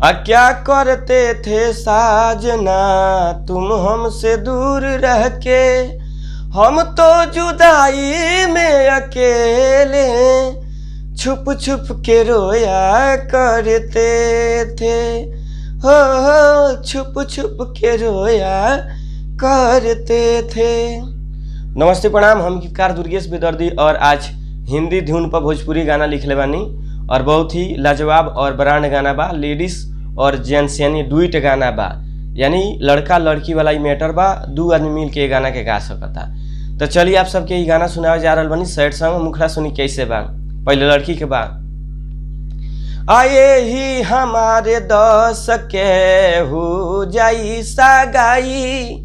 क्या करते थे साजना तुम हमसे दूर रह के, हम तो जुदाई में अकेले छुप छुप के रोया करते थे। हो छुप छुप के रोया करते थे। नमस्ते प्रणाम, हम गीतकार दुर्गेश बेदर्दी और आज हिंदी धुन पर भोजपुरी गाना लिखले बानी और बहुत ही लाजवाब और ब्रांड गाना बा। लेडीज और जेंट्स यानी डुइट गाना बा, यानी लड़का लड़की वाला मैटर बा। दू आदमी मिल के गाना के गा सकता। तो चलिए आप सबके ये गाना सुनावे जा रहा बनी। सैड सॉन्ग मुखड़ा सुनी कैसे बा। पहले लड़की के बा। आए ही हमारे 10 के हो जाई सगाई,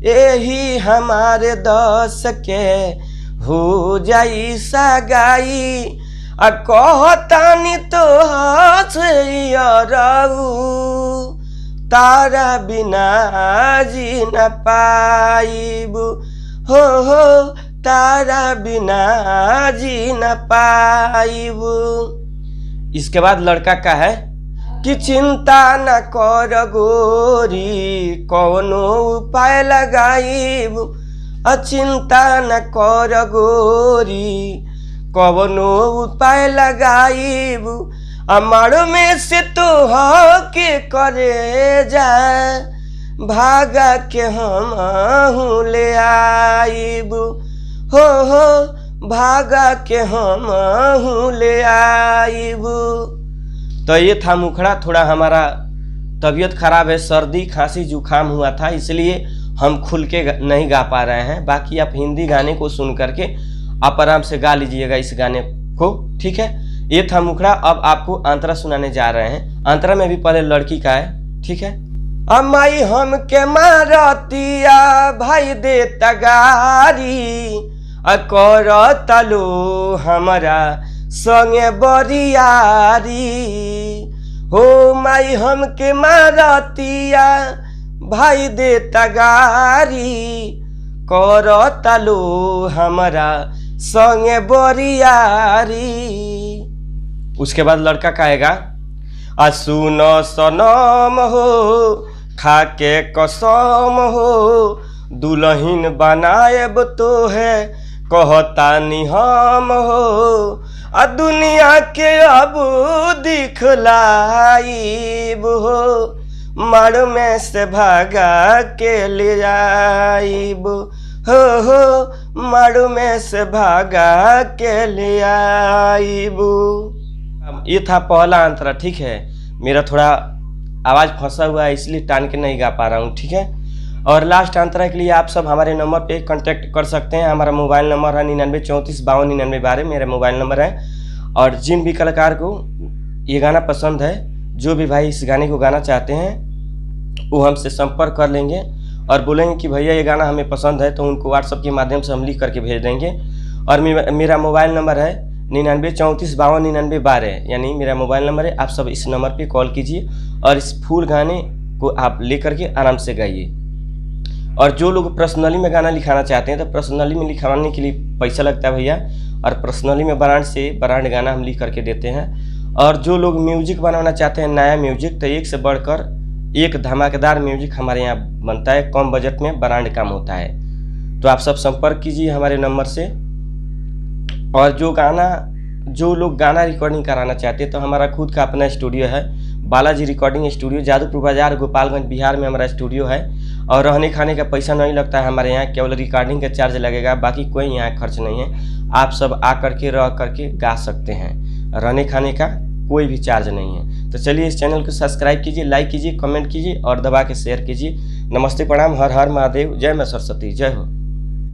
यही हमारे 10 के हो जाई सगाई। कहतानी तो हसू तारा बिना जी न पाइबू। हो तारा बिना जी न पाइबू। इसके बाद लड़का का है कि चिंता न कर गोरी कौनो उपाय लगाइब। चिंता न कर गोरी कौनो उपाय लगाइब। मारो में से तो के करे जाए भागा के हम ले आइब। हो भागा के हम ले आइब। तो ये था मुखड़ा। थोड़ा हमारा तबीयत खराब है, सर्दी खांसी जुकाम हुआ था, इसलिए हम खुल के नहीं गा पा रहे हैं। बाकी आप हिंदी गाने को सुन करके आप आराम से गा लीजिएगा इस गाने को, ठीक है। ये था मुखड़ा। अब आपको अंतरा सुनाने जा रहे हैं। अंतरा में भी पहले लड़की का है, ठीक है। अम्माई हम के मारतिया भाई दे तगारी, कर तलो हमारा संगे बरियारी। हो माई हम के मारतिया भाई दे तगारी, कर तलो हमारा संगे बरियारी। उसके बाद लड़का कहेगा सुन सनम हो खा के कसम हो, दुल्हन बनाएब तो है कहतानी हम हो। दुनिया के अब दिखलाइब हो, मार में से भागा के ले आइब। हो मारू में से भागा के ले आइब। ये था पहला अंतरा, ठीक है। मेरा थोड़ा आवाज़ फंसा हुआ है इसलिए टान के नहीं गा पा रहा हूँ, ठीक है। और लास्ट अंतरा के लिए आप सब हमारे नंबर पे कांटेक्ट कर सकते हैं। हमारा मोबाइल नंबर है 9934529912 मेरा मोबाइल नंबर है। और जिन भी कलाकार को ये गाना पसंद है, जो भी भाई इस गाने को गाना चाहते हैं, वो हमसे संपर्क कर लेंगे और बोलेंगे कि भैया ये गाना हमें पसंद है, तो उनको व्हाट्सएप के माध्यम से हम लिख करके भेज देंगे। और मेरा मोबाइल नंबर है 9934529912, यानी मेरा मोबाइल नंबर है। आप सब इस नंबर पे कॉल कीजिए और इस फुल गाने को आप ले करके आराम से गाइए। और जो लोग पर्सनली में गाना लिखाना चाहते हैं, तो पर्सनली में लिखवाने के लिए पैसा लगता है भैया, और पर्सनली में ब्रांड गाना हम लिख करके देते हैं। और जो लोग म्यूजिक बनाना चाहते हैं, नया म्यूजिक, तो एक से बढ़कर एक धमाकेदार म्यूजिक हमारे यहाँ बनता है। कम बजट में ब्रांड काम होता है। तो आप सब संपर्क कीजिए हमारे नंबर से। और जो लोग गाना रिकॉर्डिंग कराना चाहते हैं, तो हमारा खुद का अपना स्टूडियो है, बालाजी रिकॉर्डिंग स्टूडियो, जादूपुर बाजार, गोपालगंज, बिहार में हमारा स्टूडियो है। और रहने खाने का पैसा नहीं लगता है हमारे यहाँ, केवल रिकॉर्डिंग का चार्ज लगेगा, बाकी कोई यहाँ खर्च नहीं है। आप सब आ करके रह करके गा सकते हैं, रहने खाने का कोई भी चार्ज नहीं है। तो चलिए इस चैनल को सब्सक्राइब कीजिए, लाइक कीजिए, कमेंट कीजिए और दबा के शेयर कीजिए। नमस्ते प्रणाम, हर हर महादेव, जय मां सरस्वती, जय हो।